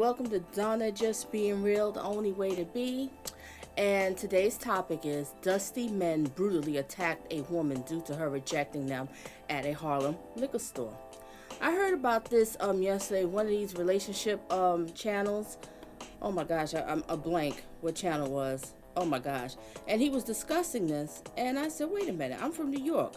welcome to Donna Just Being Real, the only way to be. And today's topic is Dusty Men brutally attacked a woman due to her rejecting them at a Harlem liquor store. I heard about this yesterday, one of these relationship channels. Oh my gosh, I'm a blank what channel it was. Oh my gosh. And he was discussing this, and I said, wait a minute, I'm from New York.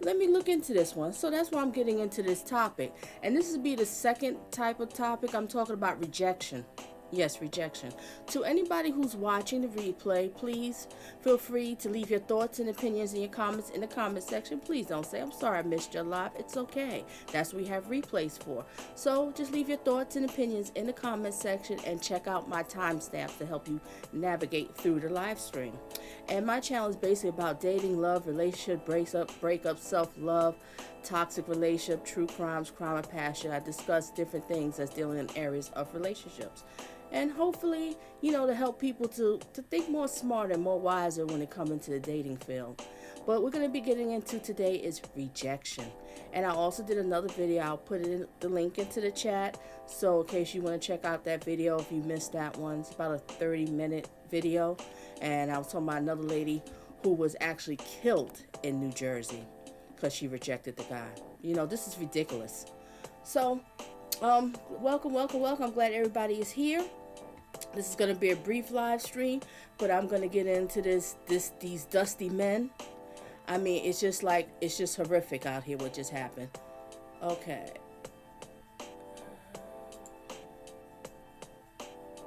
Let me look into this one. So that's why I'm getting into this topic. And this will be the second type of topic. I'm talking about rejection. Yes, rejection. To anybody who's watching the replay, please feel free to leave your thoughts and opinions and your comments in the comment section. Please don't say, I'm sorry I missed your live. It's okay. That's what we have replays for. So just leave your thoughts and opinions in the comment section and check out my timestamps to help you navigate through the live stream. And my channel is basically about dating, love, relationship, breakup, self-love, toxic relationship, true crimes, crime and passion. I discuss different things that's dealing in areas of relationships. And hopefully, to help people to think more smart and more wiser when it comes into the dating field. But we're going to be getting into today is rejection. And I also did another video. I'll put the link into the chat. So in case you want to check out that video, if you missed that one, it's about a 30-minute video. And I was talking about another lady who was actually killed in New Jersey because she rejected the guy. This is ridiculous. So, welcome. I'm glad everybody is here. This is going to be a brief live stream, but I'm going to get into these dusty men. I mean, it's just horrific out here what just happened. Okay.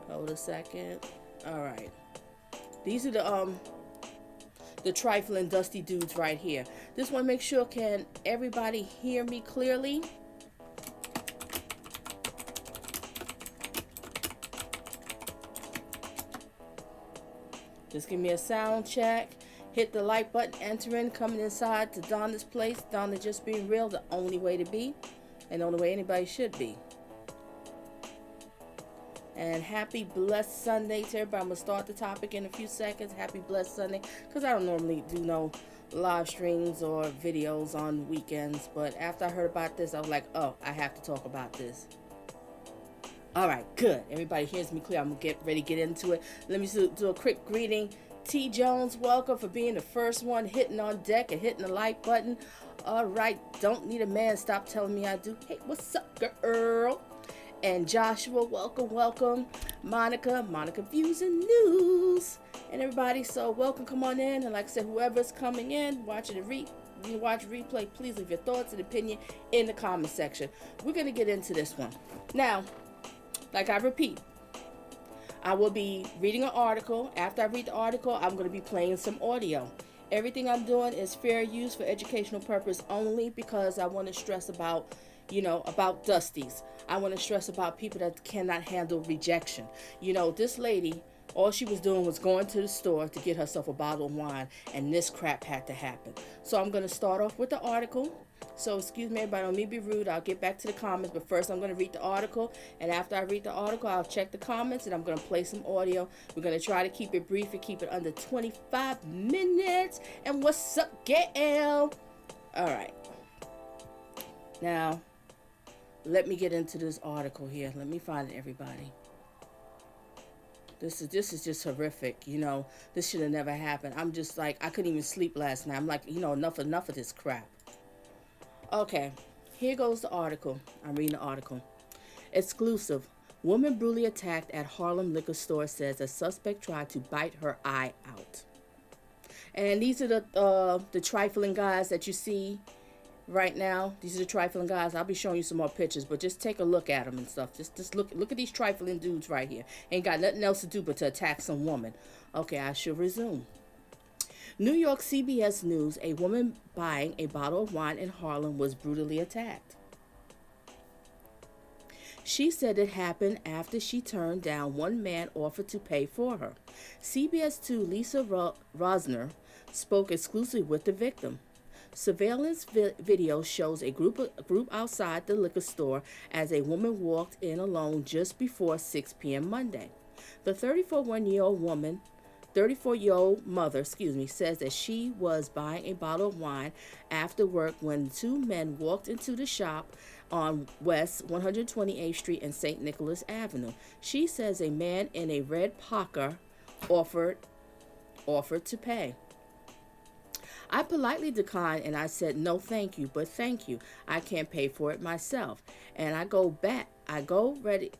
Hold a second. All right. These are the trifling dusty dudes right here. Just want to make sure, can everybody hear me clearly? Just give me a sound check. Hit the like button, enter in, coming inside to Donna's place. Donna Just Being Real, the only way to be, and the only way anybody should be. And happy blessed Sunday to everybody. I'm going to start the topic in a few seconds. Happy blessed Sunday. Because I don't normally do no live streams or videos on weekends. But after I heard about this, I was like, oh, I have to talk about this. All right, good. Everybody hears me clear. I'm going to get ready to get into it. Let me do a quick greeting. T. Jones, welcome for being the first one hitting on deck and hitting the like button. All right, don't need a man. Stop telling me I do. Hey, what's up, girl? And Joshua, welcome. Monica Views and News. And everybody, so welcome, come on in. And like I said, whoever's coming in, watching you watch a replay, please leave your thoughts and opinion in the comment section. We're going to get into this one. Now, like I repeat, I will be reading an article. After I read the article, I'm going to be playing some audio. Everything I'm doing is fair use for educational purpose only, because I want to stress about dusties. I want to stress about people that cannot handle rejection. This lady, all she was doing was going to the store to get herself a bottle of wine, and this crap had to happen. So I'm going to start off with the article. So excuse me, everybody, don't mean to be rude. I'll get back to the comments, but first I'm going to read the article. And after I read the article, I'll check the comments, and I'm going to play some audio. We're going to try to keep it brief and keep it under 25 minutes. And what's up, Gail? All right. Now, let me get into this article here. Let me find it, everybody. This is just horrific. This should have never happened. I'm just like, I couldn't even sleep last night. I'm like, enough of this crap. Okay, here goes the article. I'm reading the article. Exclusive. Woman brutally attacked at Harlem liquor store, says a suspect tried to bite her eye out. And these are the trifling guys that you see right now. These are the trifling guys. I'll be showing you some more pictures, but just take a look at them and stuff. Just look at these trifling dudes right here. Ain't got nothing else to do but to attack some woman. Okay, I shall resume. New York CBS News, a woman buying a bottle of wine in Harlem was brutally attacked. She said it happened after she turned down one man offered to pay for her. CBS 2 Lisa Rosner spoke exclusively with the victim. Surveillance video shows a group outside the liquor store as a woman walked in alone just before 6 p.m. Monday. The 34-year-old mother, says that she was buying a bottle of wine after work when two men walked into the shop on West 128th Street and St. Nicholas Avenue. She says a man in a red parka offered to pay. I politely declined and I said, no, thank you, but thank you. I can't pay for it myself. And I got ready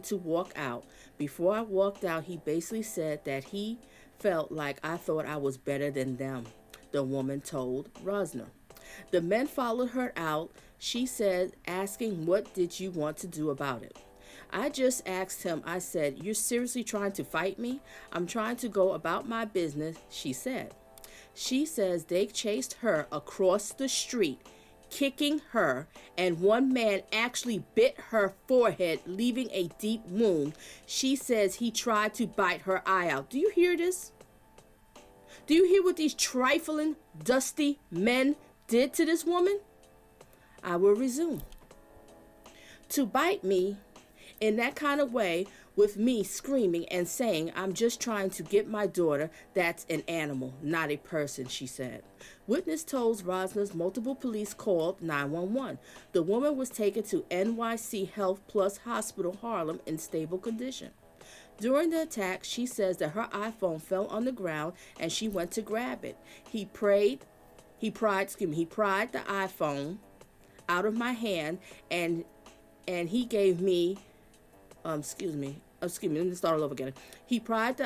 to walk out. Before I walked out, he basically said that he felt like I thought I was better than them, the woman told Rosner. The men followed her out, she said, asking, what did you want to do about it? I just asked him, I said, you're seriously trying to fight me? I'm trying to go about my business, she said. She says they chased her across the street, kicking her, and one man actually bit her forehead, leaving a deep wound. She says he tried to bite her eye out. Do you hear this? Do you hear what these trifling, dusty men did to this woman? I will resume. To bite me in that kind of way, with me screaming and saying, I'm just trying to get my daughter, that's an animal, not a person, she said. Witness told Rosner's multiple police called 911. The woman was taken to NYC Health Plus Hospital Harlem in stable condition. During the attack, she says that her iPhone fell on the ground and she went to grab it. He pried the iPhone out of my hand and he gave me let me start all over again. He pried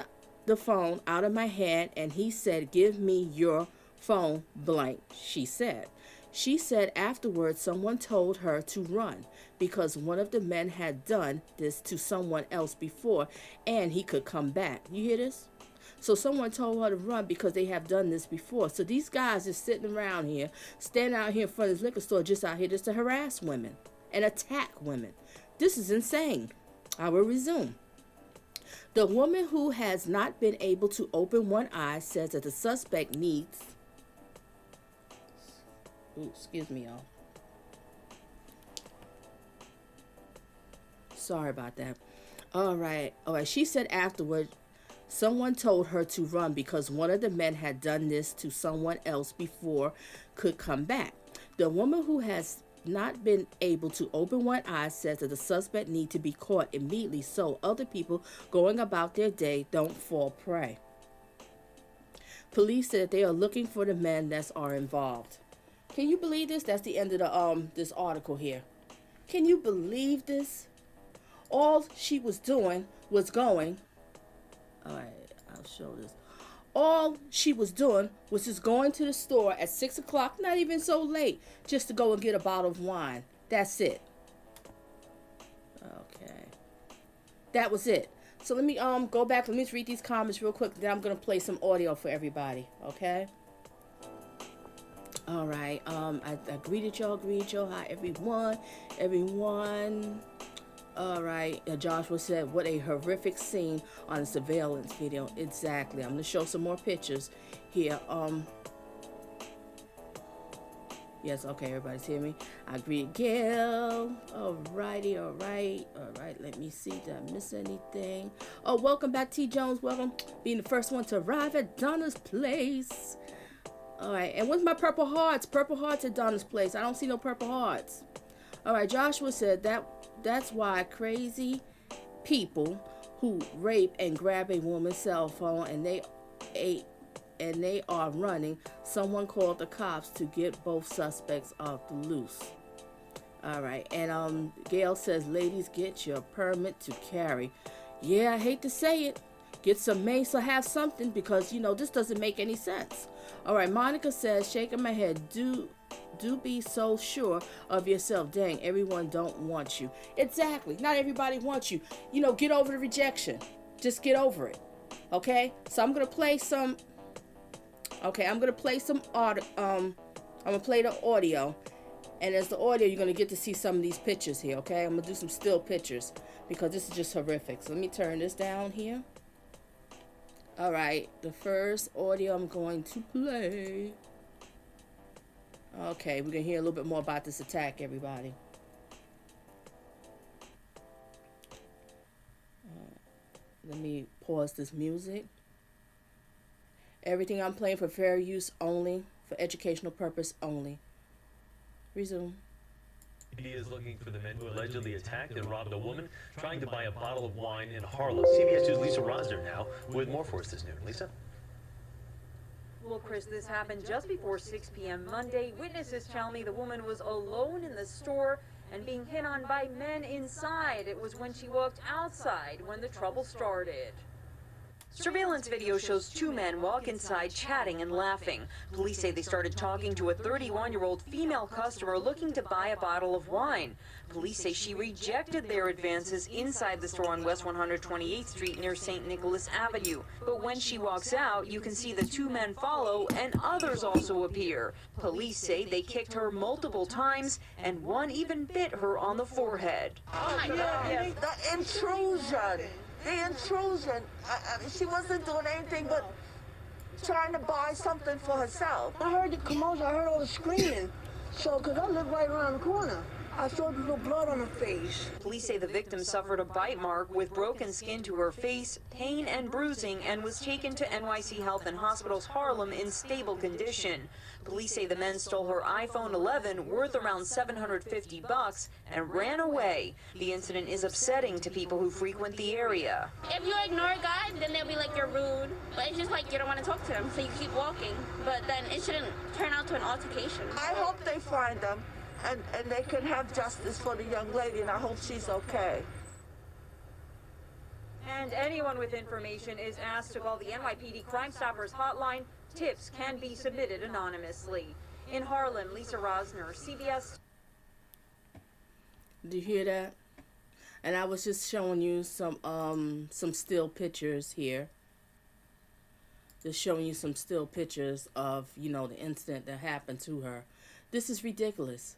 the phone out of my hand and he said, give me your phone blank, she said. She said afterwards someone told her to run because one of the men had done this to someone else before and he could come back. You hear this? So someone told her to run because they have done this before. So these guys are sitting around here, standing out here in front of this liquor store just out here just to harass women and attack women. This is insane. I will resume. The woman who has not been able to open one eye says that the suspect needs... excuse me, y'all. Sorry about that. All right. She said afterward, someone told her to run because one of the men had done this to someone else before could come back. The woman who has not been able to open one eye says that the suspect need to be caught immediately so other people going about their day don't fall prey. Police said they are looking for the men that are involved. Can you believe this? That's the end of the this article here. Can you believe this? All she was doing was going. All right, I'll show this. All she was doing was just going to the store at 6 o'clock, not even so late, just to go and get a bottle of wine. That's it. Okay. That was it. So let me go back. Let me just read these comments real quick. Then I'm going to play some audio for everybody. Okay? All right. I greeted y'all. Hi, everyone. All right, Joshua said, what a horrific scene on a surveillance video. Exactly. I'm going to show some more pictures here. Yes, okay, everybody's hearing me. I greet Gail. All right. Let me see. Did I miss anything? Oh, welcome back, T. Jones. Welcome. Being the first one to arrive at Donna's place. All right, and where's my purple hearts? Purple hearts at Donna's place. I don't see no purple hearts. All right, Joshua said that's why crazy people who rape and grab a woman's cell phone and they are running. Someone called the cops to get both suspects off the loose. All right, and Gail says, ladies, get your permit to carry. Yeah, I hate to say it. Get some mace or have something because, this doesn't make any sense. All right, Monica says, shaking my head, do be so sure of yourself. Dang, everyone don't want you. Exactly. Not everybody wants you. Get over the rejection. Just get over it. Okay? So I'm going to play some audio. I'm going to play the audio. And as the audio, you're going to get to see some of these pictures here, okay? I'm going to do some still pictures because this is just horrific. So let me turn this down here. All right, the first audio I'm going to play. Okay, we're going to hear a little bit more about this attack, everybody. Let me pause this music. Everything I'm playing for fair use only, for educational purpose only. Resume. He is looking for the men who allegedly attacked and robbed a woman trying to buy a bottle of wine in Harlem. CBS 2's Lisa Rosner now with more for us this noon. Lisa? Well, Chris, this happened just before 6 p.m. Monday. Witnesses tell me the woman was alone in the store and being hit on by men inside. It was when she walked outside when the trouble started. Surveillance video shows two men walk inside chatting and laughing. Police say they started talking to a 31-year-old female customer looking to buy a bottle of wine. Police say she rejected their advances inside the store on West 128th Street near St. Nicholas Avenue. But when she walks out, you can see the two men follow and others also appear. Police say they kicked her multiple times and one even bit her on the forehead. The intrusion. The intrusion. She wasn't doing anything but trying to buy something for herself. I heard the commotion, I heard all the screaming. So, because I live right around the corner, I saw the little blood on her face. Police say the victim suffered a bite mark with broken skin to her face, pain and bruising, and was taken to NYC Health and Hospital's Harlem in stable condition. Police say the men stole her iPhone 11 worth around $750 and ran away. The incident is upsetting to people who frequent the area. If you ignore a guy, then they'll be like you're rude. But it's just like you don't want to talk to them, so you keep walking. But then it shouldn't turn out to an altercation. I hope they find them and they can have justice for the young lady, and I hope she's okay. And anyone with information is asked to call the NYPD Crime Stoppers hotline. Tips can be submitted anonymously. In Harlem, Lisa Rosner, CBS. Do you hear that? And I was just showing you some still pictures here. Just showing you some still pictures of, you know, the incident that happened to her. This is ridiculous.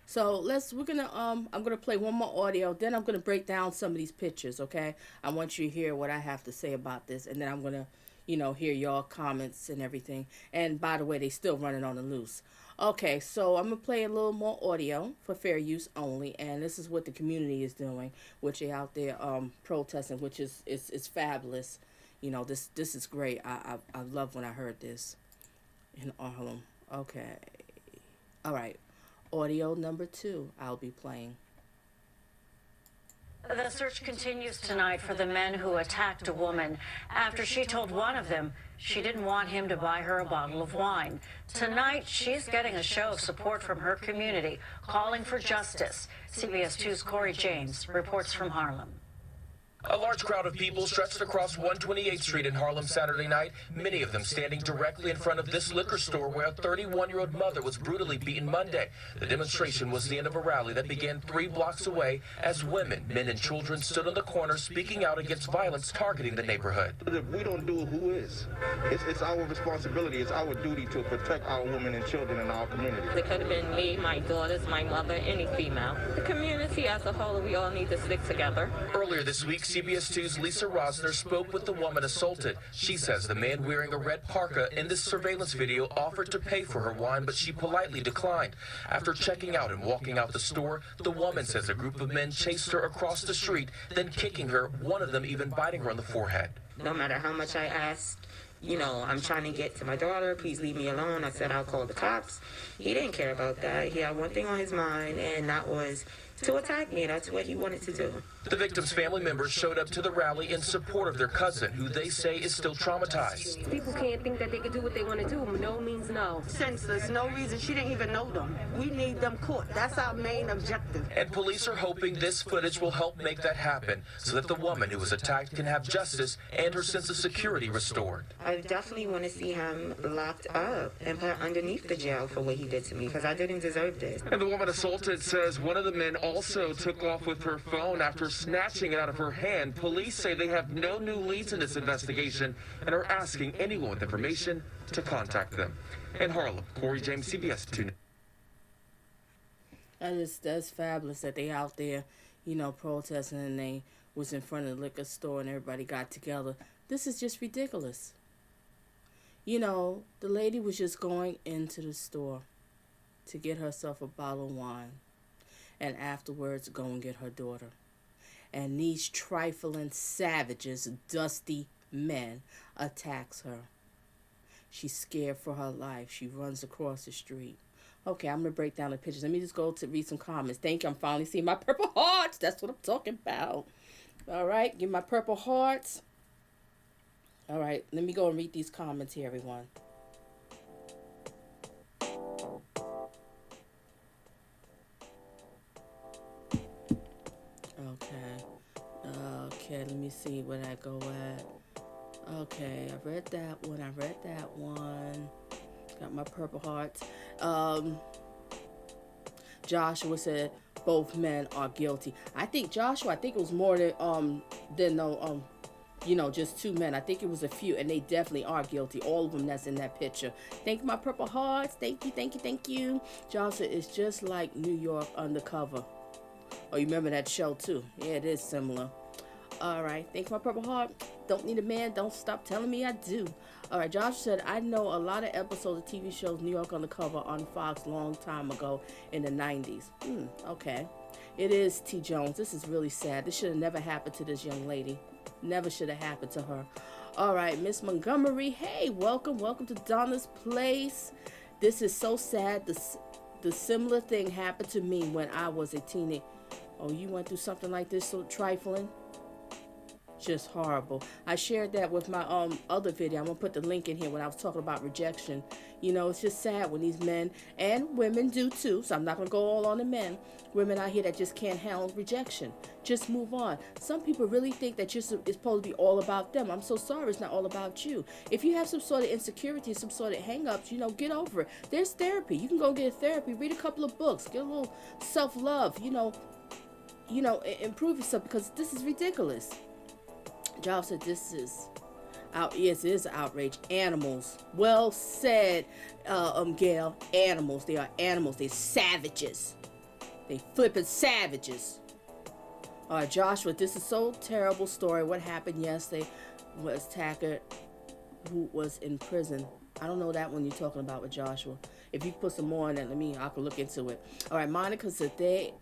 So I'm gonna play one more audio, then I'm gonna break down some of these pictures, okay? I want you to hear what I have to say about this, and then I'm gonna, you know, hear y'all comments and everything. And by the way, they still running on the loose. Okay, so I'm gonna play a little more audio for fair use only, and this is what the community is doing, which they out there protesting, which is fabulous. You know, this is great. I love when I heard this in Harlem. Okay, all right. Audio number 2 I'll be playing. The search continues tonight for the men who attacked a woman after she told one of them she didn't want him to buy her a bottle of wine. Tonight, she's getting a show of support from her community, calling for justice. CBS 2's Corey James reports from Harlem. A large crowd of people stretched across 128th Street in Harlem Saturday night, many of them standing directly in front of this liquor store where a 31-year-old mother was brutally beaten Monday. The demonstration was the end of a rally that began 3 blocks away as women, men, and children stood on the corner speaking out against violence targeting the neighborhood. If we don't do it, who is? It's our responsibility, it's our duty to protect our women and children in our community. It could have been me, my daughters, my mother, any female. The community as a whole, we all need to stick together. Earlier this week, CBS 2's Lisa Rosner spoke with the woman assaulted. She says the man wearing a red parka in this surveillance video offered to pay for her wine, but she politely declined. After checking out and walking out the store, the woman says a group of men chased her across the street, then kicking her, one of them even biting her on the forehead. No matter how much I asked, you know, I'm trying to get to my daughter, please leave me alone. I said I'll call the cops. He didn't care about that. He had one thing on his mind, and that was to attack me. That's what he wanted to do. The victim's family members showed up to the rally in support of their cousin, who they say is still traumatized. People can't think that they can do what they want to do. No means no. Senseless, no reason. She didn't even know them. We need them caught. That's our main objective. And police are hoping this footage will help make that happen so that the woman who was attacked can have justice and her sense of security restored. I definitely want to see him locked up and put underneath the jail for what he did to me, because I didn't deserve this. And the woman assaulted says one of the men also took off with her phone after snatching it out of her hand. Police say they have no new leads in this investigation and are asking anyone with information to contact them. In Harlem, Corey James, CBS 2. That's fabulous that they out there, you know, protesting, and they was in front of the liquor store and everybody got together. This is just ridiculous. You know, the lady was just going into the store to get herself a bottle of wine and afterwards go and get her daughter. And these trifling savages, dusty men, attacks her. She's scared for her life. She runs across the street. Okay, I'm going to break down the pictures. Let me just go to read some comments. Thank you. I'm finally seeing my purple hearts. That's what I'm talking about. All right, give my purple hearts. All right, let me go and read these comments here, everyone. Okay, let me see where I go at. Okay, I read that one. Got my purple hearts. Joshua said both men are guilty. I think it was more than just two men. I think it was a few, and they definitely are guilty. All of them that's in that picture. Thank you, my purple hearts. Thank you. Joshua is just like New York Undercover. Oh, you remember that show too? Yeah, it is similar. All right, thank you, my purple heart. Don't need a man. Don't stop telling me I do. All right, Josh said, I know a lot of episodes of TV shows New York Undercover on Fox long time ago in the 90s. Okay. It is T. Jones. This is really sad. This should have never happened to this young lady. Never should have happened to her. All right, Miss Montgomery. Hey, welcome to Donna's place. This is so sad. The similar thing happened to me when I was a teenager. Oh, you went through something like this, so trifling? Just horrible. I shared that with my other video. I'm gonna put the link in here when I was talking about rejection. It's just sad when these men and women do too, so I'm not gonna go all on the men. Women out here that just can't handle rejection. Just move on. Some people really think that it's supposed to be all about them. I'm so sorry, it's not all about you. If you have some sort of insecurity, some sort of hang-ups, get over it. There's therapy. You can go get therapy, read a couple of books, get a little self-love, improve yourself, because this is ridiculous. Job said this is yes, it is an outrage. Animals. Well said, Gail. Animals. They are animals. They're savages. They flipping savages. Joshua, this is so terrible story. What happened yesterday was Tackett, who was in prison. I don't know that one you're talking about with Joshua. If you put some more on that, I can look into it. All right, Monica said they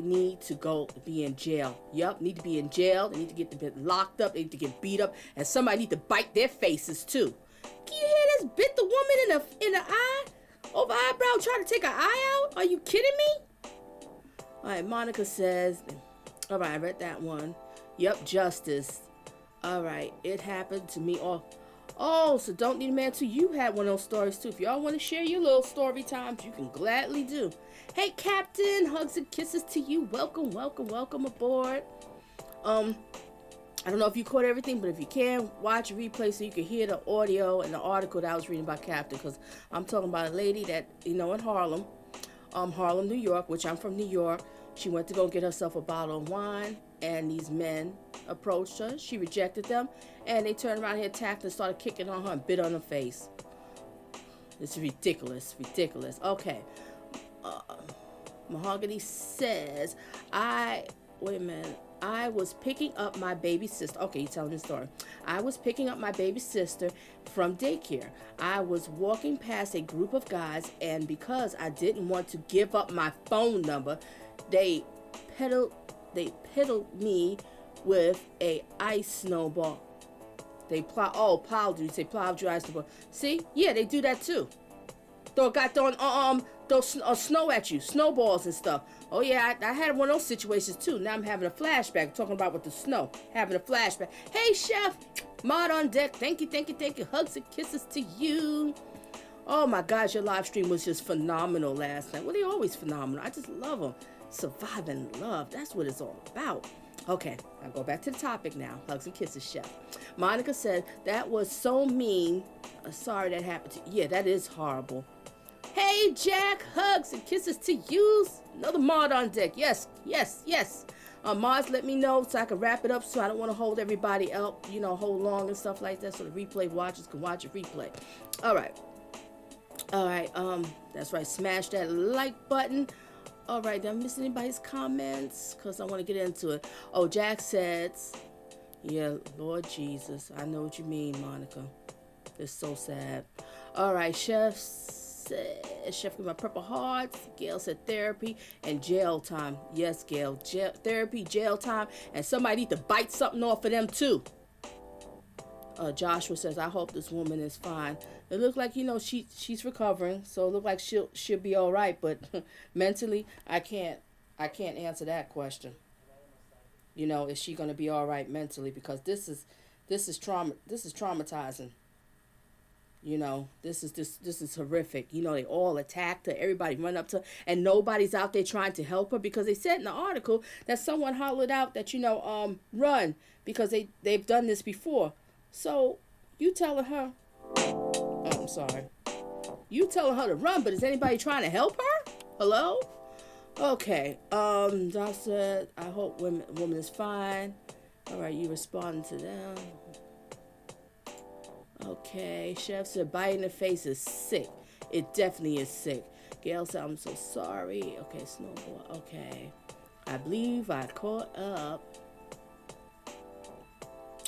need to go be in jail. Yup, need to be in jail. They need to get locked up. They need to get beat up. And somebody need to bite their faces too. Can you hear this? Bit the woman in the eye? Over eyebrow trying to take her eye out? Are you kidding me? All right, Monica says, all right, I read that one. Yup, justice. All right, it happened to me all. Oh, so don't need a man too. You had one of those stories too. If y'all want to share your little story times, you can gladly do. Hey, Captain, hugs and kisses to you. Welcome aboard. I don't know if you caught everything, but if you can, watch a replay so you can hear the audio and the article that I was reading about Captain, because I'm talking about a lady that, in Harlem, New York, which I'm from New York. She went to go get herself a bottle of wine, and these men approached her. She rejected them, and they turned around and attacked her and started kicking on her and bit on her face. It's ridiculous. Okay. Mahogany says, I was picking up my baby sister. Okay, you're telling the story. I was picking up my baby sister from daycare. I was walking past a group of guys, and because I didn't want to give up my phone number, they pedaled me with a ice snowball. They plowed you. Say plowed you ice snowball. See? Yeah, they do that too. Throw snow at you, snowballs and stuff. Oh yeah, I had one of those situations too. Now I'm having a flashback. Talking about with the snow, having a flashback. Hey chef, mod on deck. Thank you. Hugs and kisses to you. Oh my gosh, your live stream was just phenomenal last night. Well, they're always phenomenal. I just love them. Surviving love. That's what it's all about. Okay, I'll go back to the topic now. Hugs and kisses, chef. Monica said, that was so mean. Sorry that happened to you. Yeah, that is horrible. Hey, Jack, hugs and kisses to you. Another mod on deck. Yes. Mods, let me know so I can wrap it up, so I don't want to hold everybody up, hold long and stuff like that, so the replay watchers can watch a replay. All right, that's right. Smash that like button. All right, did I miss anybody's comments? Because I want to get into it. Oh, Jack says, yeah, Lord Jesus. I know what you mean, Monica. It's so sad. All right, Chef with my purple hearts. Gail said therapy and jail time. Yes, Gail. Therapy, jail time. And somebody need to bite something off of them, too. Joshua says, I hope this woman is fine. It looks like, she's recovering, so it looks like she'll be all right, but mentally, I can't answer that question. Is she going to be all right mentally? Because this is traumatizing. This is horrific. They all attacked her. Everybody run up to her, and nobody's out there trying to help her, because they said in the article that someone hollered out that, run, because they've done this before. So you telling her, oh, I'm sorry. You telling her to run, but is anybody trying to help her? Hello? Okay. Doc said, I hope woman is fine. All right, you responding to them. Okay, Chef said, bite in the face is sick. It definitely is sick. Gail said, I'm so sorry. Okay, Snowball. Okay. I believe I caught up.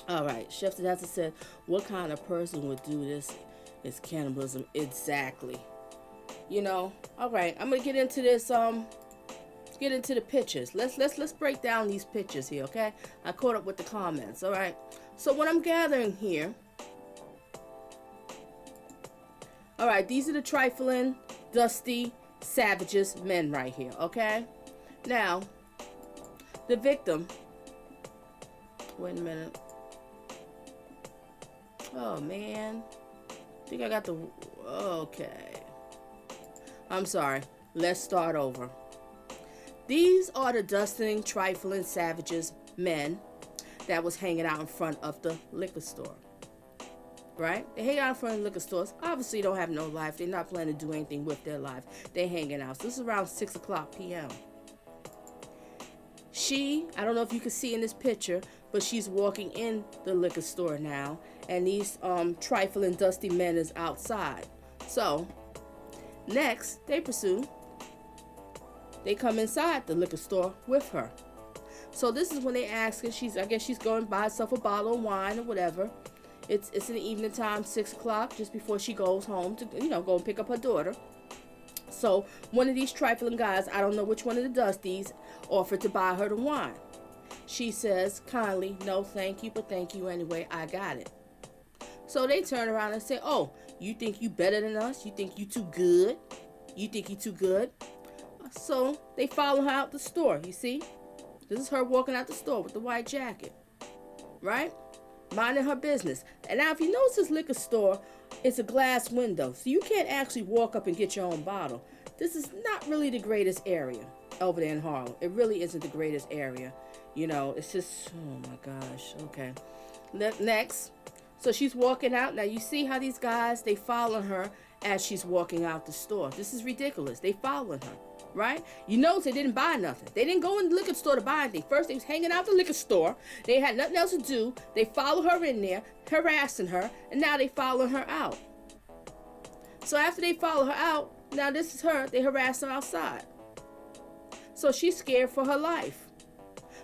All right, Chef Sadasa said, what kind of person would do this? It's cannibalism. Exactly. All right, I'm going to get into this, get into the pictures. Let's break down these pictures here, okay? I caught up with the comments, all right? So what I'm gathering here, all right, these are the trifling, dusty, savages men right here, okay? Now, the victim, wait a minute. Oh, man. I think I got the, okay. I'm sorry. Let's start over. These are the dusting, trifling, savages men that was hanging out in front of the liquor store. Right? They hang out in front of liquor stores. Obviously, don't have no life. They're not planning to do anything with their life. They're hanging out. So this is around 6 o'clock p.m. I don't know if you can see in this picture, but she's walking in the liquor store now. And these trifling, dusty men is outside. So, next, they pursue. They come inside the liquor store with her. So this is when they ask her, I guess she's going to buy herself a bottle of wine or whatever. It's in the evening time, 6 o'clock, just before she goes home to, go and pick up her daughter. So one of these trifling guys, I don't know which one of the Dusties, offered to buy her the wine. She says kindly, no thank you, but thank you anyway, I got it. So they turn around and say, oh, you think you better than us? You think you too good? You think you too good? So they follow her out the store, you see? This is her walking out the store with the white jacket, right? Minding her business. And now if you notice this liquor store, it's a glass window, so you can't actually walk up and get your own bottle. This is not really the greatest area over there in Harlem. It really isn't the greatest area. It's just, oh my gosh, okay. Next, so she's walking out. Now you see how these guys, they follow her as she's walking out the store. This is ridiculous. They following her. Right? You notice they didn't buy nothing. They didn't go in the liquor store to buy anything. First, they was hanging out the liquor store. They had nothing else to do. They followed her in there, harassing her, and now they follow her out. So after they follow her out, now this is her. They harass her outside. So she's scared for her life.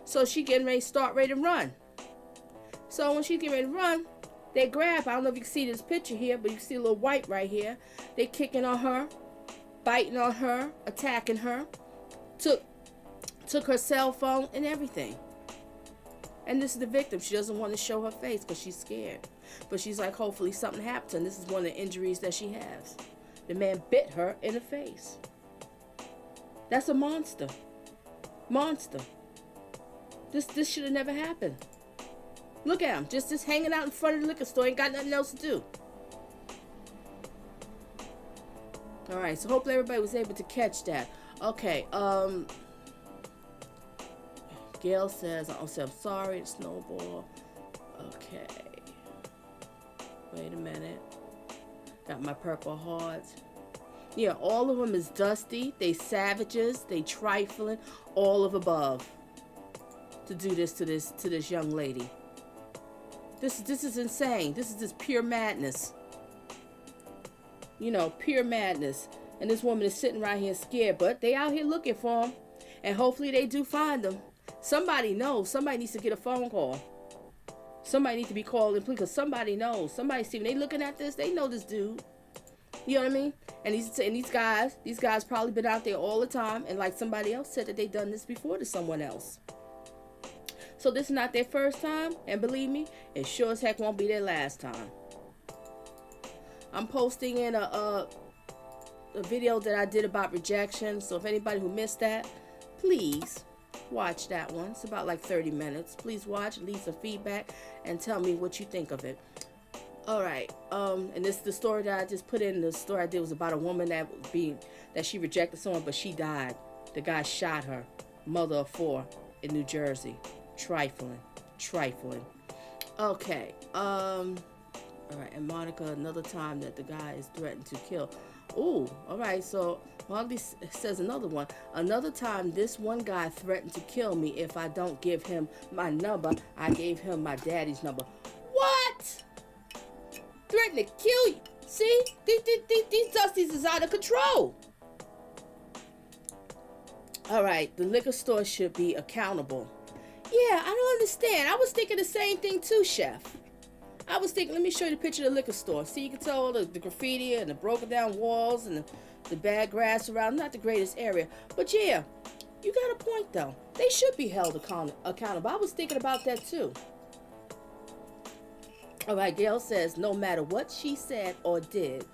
So she getting ready to run. So when she's getting ready to run, they grab, I don't know if you can see this picture here, but you can see a little white right here. They kicking on her, biting on her, attacking her, took her cell phone and everything. And this is the victim. She doesn't want to show her face because she's scared. But she's like, hopefully something happens. And this is one of the injuries that she has. The man bit her in the face. That's a monster. Monster. This should have never happened. Look at him. Just hanging out in front of the liquor store. Ain't got nothing else to do. Alright, so hopefully everybody was able to catch that. Okay, Gail says, I'm sorry, it's Snowball. Okay. Wait a minute. Got my purple hearts. Yeah, all of them is dusty. They savages. They trifling. All of above. To do this to this young lady. This is insane. This is just pure madness. Pure madness. And this woman is sitting right here scared, but they out here looking for him. And hopefully they do find them. Somebody knows. Somebody needs to get a phone call. Somebody needs to be called in, please, because somebody knows. Somebody see when they looking at this, they know this dude. You know what I mean? And these guys probably been out there all the time. And like somebody else said that they done this before to someone else. So this is not their first time, and believe me, it sure as heck won't be their last time. I'm posting in a video that I did about rejection, so if anybody who missed that, please watch that one. It's about like 30 minutes. Please watch, leave some feedback, and tell me what you think of it. Alright, and this the story that I just put in. The story I did was about a woman that she rejected someone, but she died. The guy shot her, mother of 4, in New Jersey. Trifling. Okay, alright, and Monica, another time that the guy is threatened to kill. Ooh, alright, so Marley says another one. Another time, this one guy threatened to kill me if I don't give him my number. I gave him my daddy's number. What? Threatening to kill you? See? These Dusties is out of control. Alright, the liquor store should be accountable. Yeah, I don't understand. I was thinking the same thing too, Chef. I was thinking, let me show you the picture of the liquor store. See, you can tell the graffiti and the broken down walls and the bad grass around. Not the greatest area. But yeah, you got a point though. They should be held accountable. I was thinking about that too. Alright, Gail says, no matter what she said or did,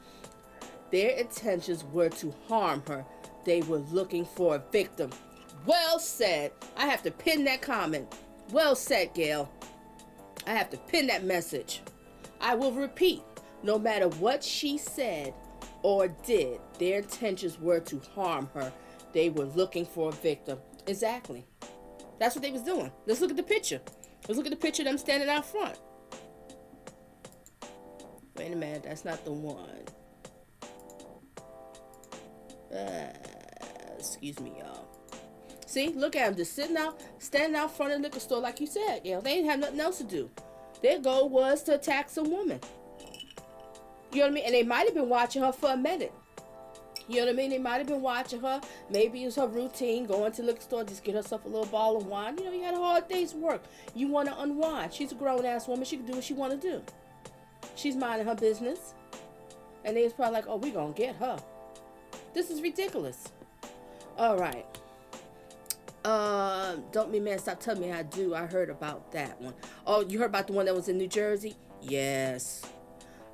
their intentions were to harm her. They were looking for a victim. Well said. I have to pin that comment. Well said, Gail. I have to pin that message. I will repeat. No matter what she said or did, their intentions were to harm her. They were looking for a victim. Exactly. That's what they was doing. Let's look at the picture. Let's look at the picture of them standing out front. Wait a minute. That's not the one. Excuse me, y'all. See, look at them just standing out front of the liquor store like you said. You know, they didn't have nothing else to do. Their goal was to attack some woman. You know what I mean? And they might have been watching her for a minute. You know what I mean? They might have been watching her. Maybe it was her routine, going to the liquor store, just get herself a little bottle of wine. You know, you had a hard day's work. You want to unwind. She's a grown-ass woman. She can do what she want to do. She's minding her business. And they was probably like, oh, we going to get her. This is ridiculous. All right. Don't be mad, stop telling me I do. I heard about that one. Oh, you heard about the one that was in New Jersey? Yes.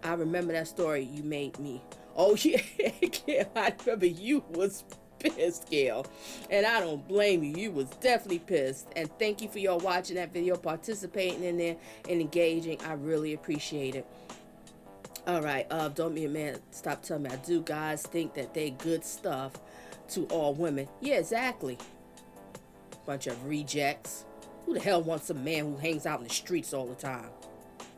I remember that story you made me. Oh, yeah. Gail, I remember you was pissed, Gail. And I don't blame you. You was definitely pissed. And thank you for y'all watching that video, participating in there, and engaging. I really appreciate it. All right. Don't be a man. Stop telling me I do. Guys think that they good stuff to all women. Yeah, exactly. Bunch of rejects. Who the hell wants a man who hangs out in the streets all the time?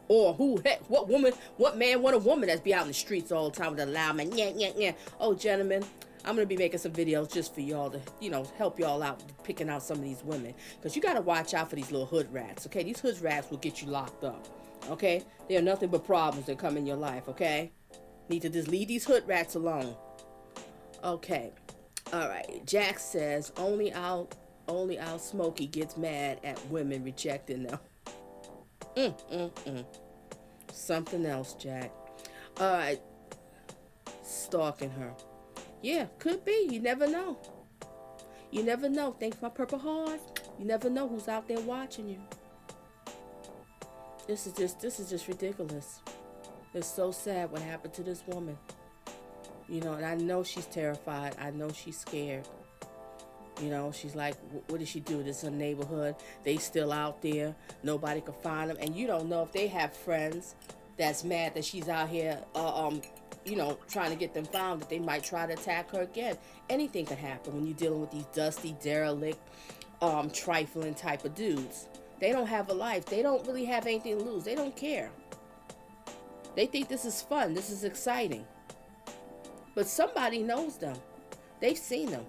Or what man want a woman that's be out in the streets all the time with a loud man? Yeah. Oh, gentlemen, I'm going to be making some videos just for y'all to, you know, help y'all out picking out some of these women. Because you got to watch out for these little hood rats, okay? These hood rats will get you locked up, okay? They are nothing but problems that come in your life, okay? Need to just leave these hood rats alone. Okay. All right. Jack says, only Al Smokey gets mad at women rejecting them. Something else, Jack. Alright. Stalking her. Yeah, could be. You never know. You never know. Thanks for my purple hearts. You never know who's out there watching you. This is just ridiculous. It's so sad what happened to this woman. You know, and I know she's terrified. I know she's scared. You know, she's like, what did she do? This is her neighborhood. They still out there. Nobody can find them. And you don't know if they have friends that's mad that she's out here, you know, trying to get them found, that they might try to attack her again. Anything could happen when you're dealing with these dusty, derelict, trifling type of dudes. They don't have a life. They don't really have anything to lose. They don't care. They think this is fun. This is exciting. But somebody knows them. They've seen them.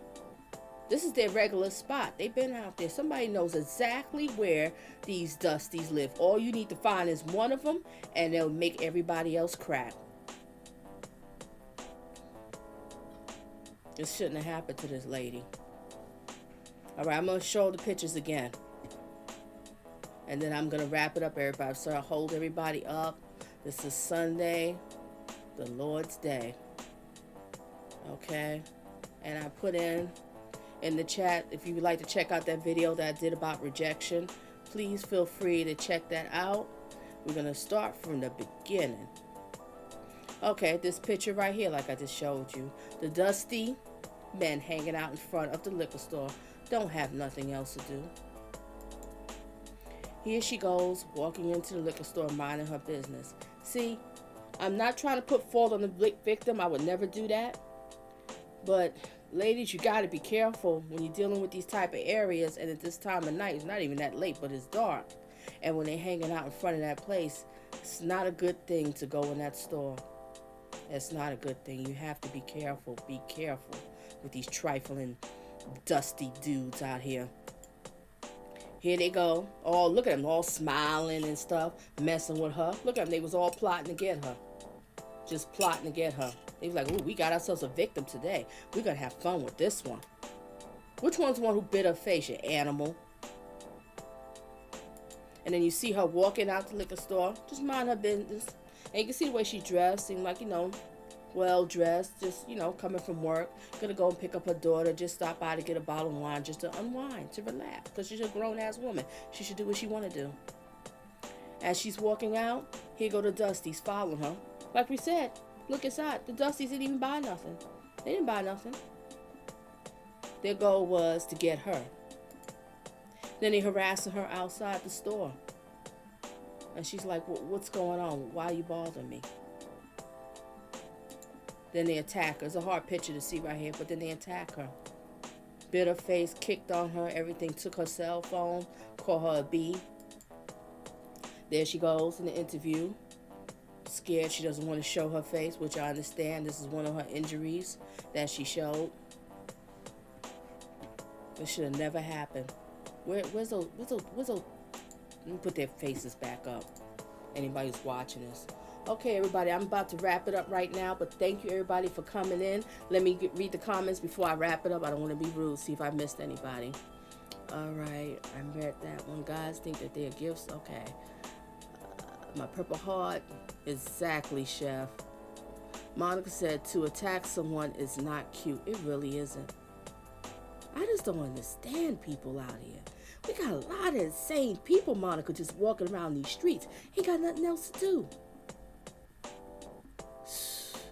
This is their regular spot. They've been out there. Somebody knows exactly where these dusties live. All you need to find is one of them, and they'll make everybody else crap. This shouldn't have happened to this lady. All right, I'm going to show the pictures again. And then I'm going to wrap it up, everybody. So I hold everybody up. This is Sunday, the Lord's Day. Okay? And I put in the chat, if you would like to check out that video that I did about rejection, please feel free to check that out. We're going to start from the beginning. Okay, this picture right here, like I just showed you. The dusty men hanging out in front of the liquor store don't have nothing else to do. Here she goes, walking into the liquor store, minding her business. See, I'm not trying to put fault on the victim. I would never do that. But, ladies, you got to be careful when you're dealing with these type of areas. And at this time of night, it's not even that late, but it's dark. And when they're hanging out in front of that place, it's not a good thing to go in that store. It's not a good thing. You have to be careful. Be careful with these trifling, dusty dudes out here. Here they go. Oh, look at them all smiling and stuff, messing with her. Look at them. They was all plotting to get her. Just plotting to get her. They was like, ooh, we got ourselves a victim today. We're going to have fun with this one. Which one's the one who bit her face, you animal? And then you see her walking out the liquor store. Just mind her business. And you can see the way she dressed. Seemed like, well dressed. Just, coming from work. Gonna go and pick up her daughter. Just stop by to get a bottle of wine. Just to unwind. To relax. Because she's a grown-ass woman. She should do what she want to do. As she's walking out, here go the Dusties following her. Like we said, look inside. The Dusties didn't even buy nothing. They didn't buy nothing. Their goal was to get her. Then they harassing her outside the store. And she's like, what's going on? Why are you bothering me? Then they attack her. It's a hard picture to see right here, but then they attack her. Bit her face, kicked on her, everything. Took her cell phone, called her a B. There she goes in the interview. Scared she doesn't want to show her face, which I understand. This is one of her injuries that she showed. This should have never happened. Where's those? Let me put their faces back up. Anybody who's watching this. Okay, everybody, I'm about to wrap it up right now, but thank you, everybody, for coming in. Let me read the comments before I wrap it up. I don't want to be rude. See if I missed anybody. All right, I read that one. Guys think that they're gifts. Okay. My purple heart. Exactly, Chef. Monica said to attack someone is not cute. It really isn't. I just don't understand people out here. We got a lot of insane people, Monica, just walking around these streets. Ain't got nothing else to do.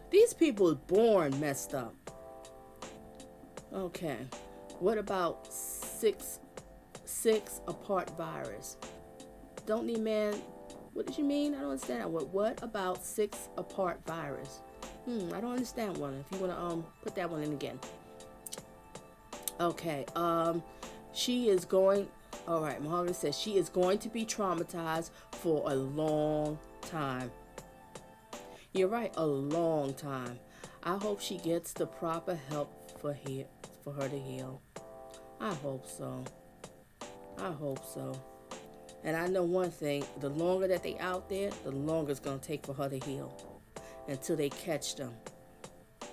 These people are born messed up. Okay. What about six apart virus? Don't need man. What did you mean? I don't understand. What about 6 apart virus? I don't understand one. If you want to put that one in again. Okay. She is going. All right. Mahogany says she is going to be traumatized for a long time. You're right. A long time. I hope she gets the proper help for her to heal. I hope so. I hope so. And I know one thing, the longer that they out there, the longer it's going to take for her to heal. Until they catch them.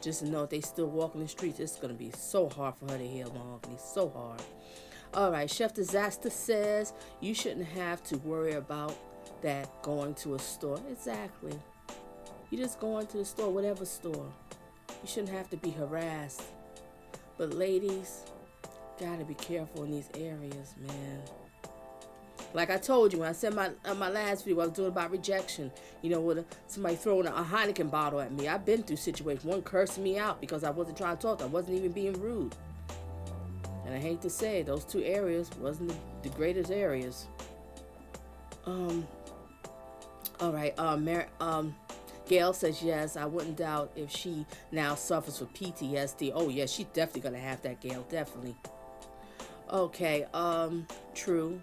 Just to know if they still walking the streets, it's going to be so hard for her to heal, Mahogany. So hard. All right, Chef Disaster says, you shouldn't have to worry about that going to a store. Exactly. You just going to the store, whatever store. You shouldn't have to be harassed. But ladies, got to be careful in these areas, man. Like I told you when I said my last video I was doing about rejection, with somebody throwing a Heineken bottle at me. I've been through situations. One cursing me out because I wasn't trying to talk. I wasn't even being rude. And I hate to say, those 2 areas wasn't the greatest areas. All right. Gail says yes. I wouldn't doubt if she now suffers from PTSD. Oh yeah, she's definitely gonna have that, Gail. Definitely. Okay, true.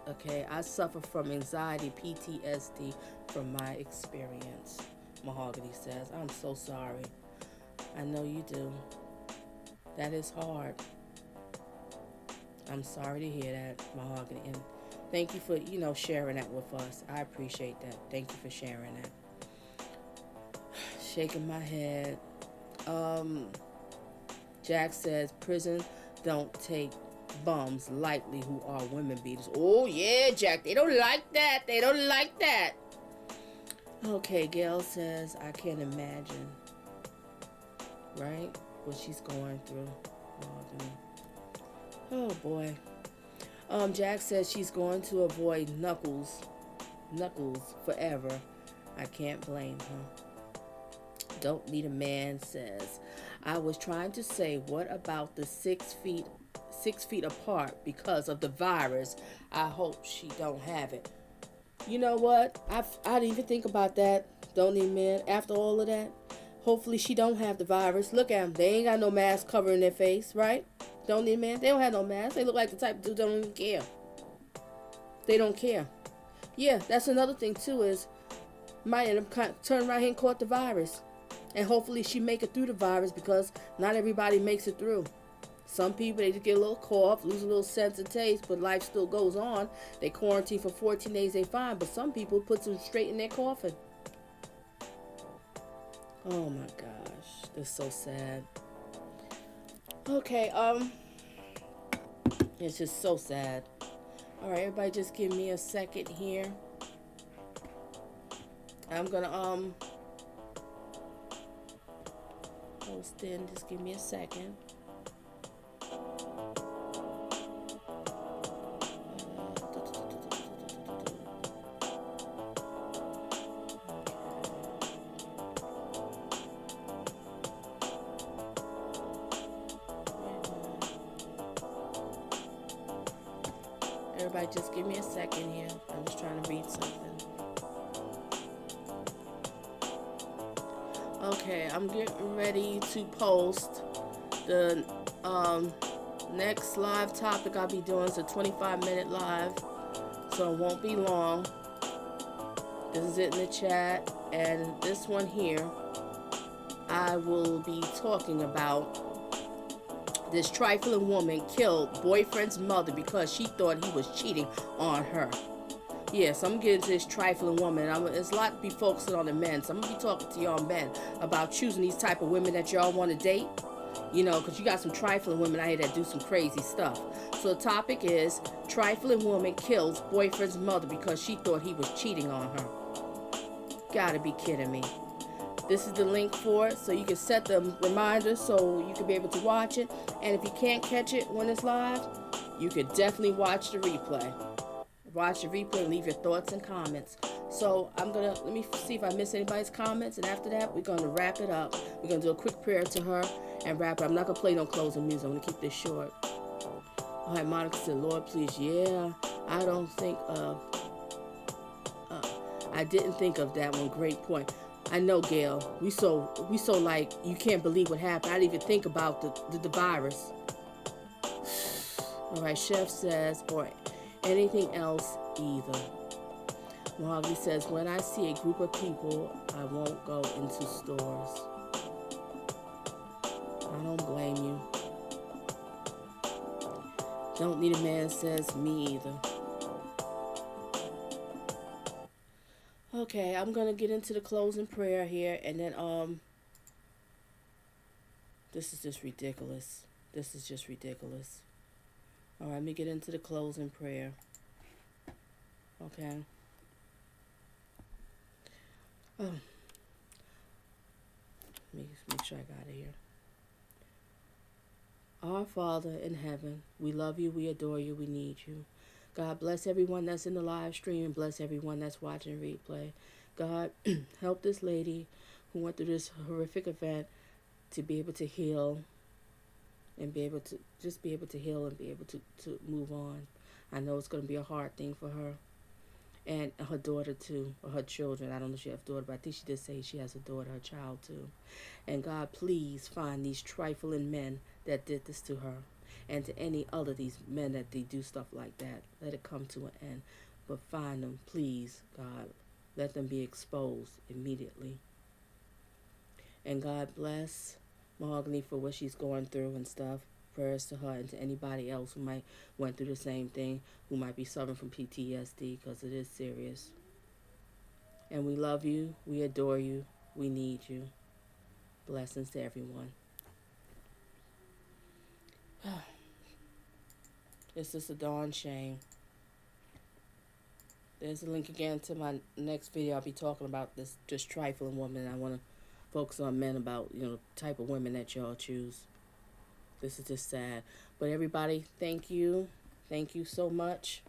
Okay, I suffer from anxiety, PTSD from my experience. Mahogany says, I'm so sorry. I know you do. That is hard. I'm sorry to hear that, Mahogany. And thank you for, sharing that with us. I appreciate that. Thank you for sharing that. Shaking my head. Jack says, prison don't take bums lightly who are women beaters. Oh yeah, Jack, they don't like that. They don't like that. Okay, Gail says, I can't imagine, right, what she's going through. Oh boy. Jack says she's going to avoid Knuckles forever. I can't blame her. Don't Need a Man says, I was trying to say, what about the 6 feet apart because of the virus? I hope she don't have it. You know what? I didn't even think about that. Don't Need a Man. After all of that, hopefully she don't have the virus. Look at them. They ain't got no mask covering their face, right? Don't Need a Man. They don't have no mask. They look like the type of dude that don't even care. They don't care. Yeah, that's another thing too, is might end up turning around here and caught the virus. And hopefully she make it through the virus, because not everybody makes it through. Some people, they just get a little cough, lose a little sense of taste, but life still goes on. They quarantine for 14 days, they fine. But some people put them straight in their coffin. Oh my gosh, that's so sad. Okay, it's just so sad. All right, everybody, just give me a second here. I'm gonna post in. Just give me a second. Everybody, just give me a second here. I'm just trying to read something. Okay, I'm getting ready to post the next live topic I'll be doing. It's a 25-minute live, so it won't be long. This is it in the chat, and this one here, I will be talking about this trifling woman killed boyfriend's mother because she thought he was cheating on her. Yes, I'm getting to this trifling woman. There's a lot to be focusing on the men. So I'm going to be talking to y'all men about choosing these type of women that y'all want to date. You know, because you got some trifling women out here that do some crazy stuff. So the topic is, trifling woman kills boyfriend's mother because she thought he was cheating on her. Gotta be kidding me. This is the link for it, so you can set the reminder so you can be able to watch it. And if you can't catch it when it's live, you could definitely watch the replay. Watch the replay and leave your thoughts and comments. So let me see if I miss anybody's comments, and after that, we're gonna wrap it up. We're gonna do a quick prayer to her and wrap it up. I'm not gonna play no closing music. I'm gonna keep this short. All right, Monica said, Lord, please, yeah. I didn't think of that one. Great point. I know, Gail. We so like, you can't believe what happened. I didn't even think about the virus. All right, Chef says, or anything else either. Mahogany says, when I see a group of people, I won't go into stores. I don't blame you. Don't Need a Man says, me either. Okay, I'm going to get into the closing prayer here, and then, this is just ridiculous. This is just ridiculous. All right, let me get into the closing prayer. Okay. Oh. Let me make sure I got it here. Our Father in heaven, we love you, we adore you, we need you. God, bless everyone that's in the live stream and bless everyone that's watching replay. God, help this lady who went through this horrific event to be able to heal and be able to heal and be able to move on. I know it's going to be a hard thing for her and her daughter too, or her children. I don't know if she has a daughter, but I think she did say she has a daughter, her child too. And God, please find these trifling men that did this to her, and to any other these men that they do stuff like that. Let it come to an end. But find them, please, God. Let them be exposed immediately. And God bless Mahogany for what she's going through and stuff. Prayers to her and to anybody else who might went through the same thing, who might be suffering from PTSD, because it is serious. And we love you. We adore you. We need you. Blessings to everyone. This is a darn shame. There's a link again to my next video. I'll be talking about this just trifling woman. I want to focus on men about, the type of women that y'all choose. This is just sad. But everybody, thank you. Thank you so much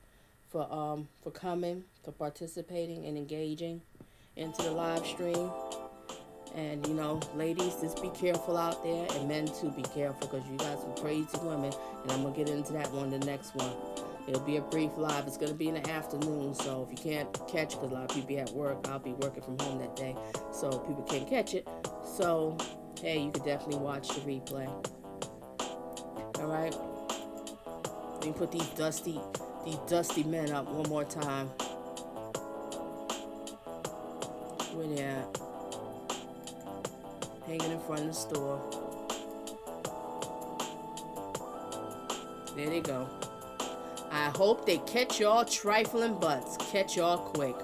for coming, for participating and engaging into the live stream. And, you know, ladies, just be careful out there, and men too, be careful, because you got some crazy women, and I'm going to get into that one, the next one. It'll be a brief live. It's going to be in the afternoon, so if you can't catch it, because a lot of people be at work, I'll be working from home that day, so people can't catch it. So, hey, you could definitely watch the replay. All right? Let me put these dusty men up one more time. Where they at? Hanging in front of the store. There they go. I hope they catch y'all trifling butts. Catch y'all quick.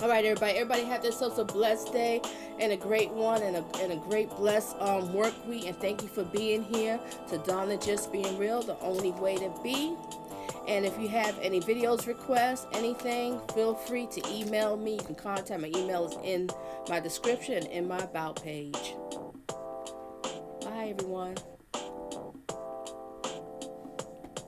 All right, everybody. Everybody have themselves a blessed day and a great one, and a great blessed work week. And thank you for being here to Donna Just Being Real, the only way to be. And if you have any videos, requests, anything, feel free to email me. You can contact my email is in my description in my about page. Bye, everyone.